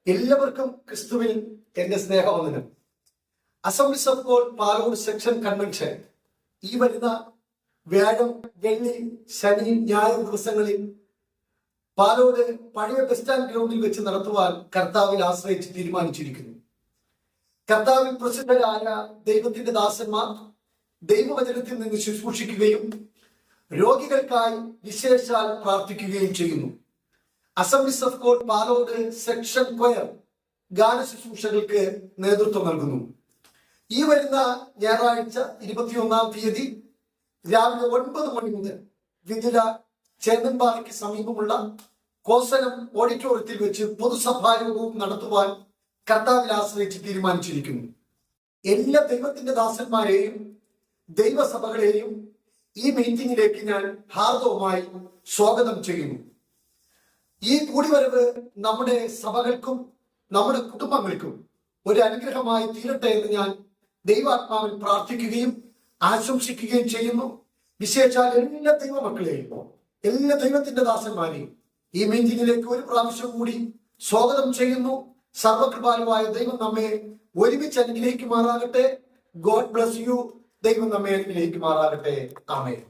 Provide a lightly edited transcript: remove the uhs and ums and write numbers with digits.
എല്ലാവർക്കും ക്രിസ്തുവിൽ എന്റെ സ്നേഹവന്ദനം. Assemblies of God Palode section convention ഈ വരുന്ന വ്യാഴം, വെള്ളി, ശനി, ഞായർ ദിവസങ്ങളിൽ പാലോട് പഴയ ബസ് സ്റ്റാൻഡ് ഗ്രൗണ്ടിൽ വെച്ച് നടത്തുവാൻ കർത്താവിൽ ആശ്രയിച്ച് തീരുമാനിച്ചിരിക്കുന്നു. കർത്താവിൽ പ്രസിദ്ധരായ ദൈവത്തിന്റെ ദാസന്മാർ ദൈവവചനത്തിൽ നിന്ന് ശുശ്രൂഷിക്കുകയും രോഗികൾക്കായി വിശേഷാൽ പ്രാർത്ഥിക്കുകയും ചെയ്യുന്നു. Assemblies of God Palode section choir ഗാന ശുശ്രൂഷകൾക്ക് നേതൃത്വം നൽകുന്നു. ഈ വരുന്ന ഞായറാഴ്ച 21-ാം തീയതി രാവിലെ 9 മണി മുതൽ വിതുര ചേന്നൻപാറയ്ക്ക് സമീപമുള്ള കോസനം ഓഡിറ്റോറിയത്തിൽ വെച്ച് പൊതുസഭായോഗവും നടത്തുവാൻ കർത്താവിൽ ആശ്രയിച്ച് തീരുമാനിച്ചിരിക്കുന്നു. എല്ലാ ദൈവത്തിന്റെ ദാസന്മാരെയും ദൈവസഭകളെയും ഈ മീറ്റിംഗിലേക്ക് ഞാൻ ഹാർദവുമായി സ്വാഗതം ചെയ്യുന്നു. ഈ കൂടിവരവ് നമ്മുടെ സഭകൾക്കും നമ്മുടെ കുടുംബങ്ങൾക്കും ഒരു അനുഗ്രഹമായി തീരട്ടെ എന്ന് ഞാൻ ദൈവാത്മാവിൽ പ്രാർത്ഥിക്കുകയും ആശംസിക്കുകയും ചെയ്യുന്നു. വിശേഷാൽ എല്ലാ ദൈവമക്കളെയും എല്ലാ ദൈവത്തിന്റെ ദാസന്മാരെയും ഈ മീറ്റിംഗിലേക്ക് ഒരു പ്രാവശ്യം കൂടി സ്വാഗതം ചെയ്യുന്നു. സർവകൃപാലുവായ ദൈവം നമ്മെ ഒരുമിച്ച് അനുഗ്രഹിക്കുമാറാകട്ടെ. God bless you. ദൈവം നമ്മെ അനുഗ്രഹിക്കുമാറാകട്ടെ. ആമേൻ.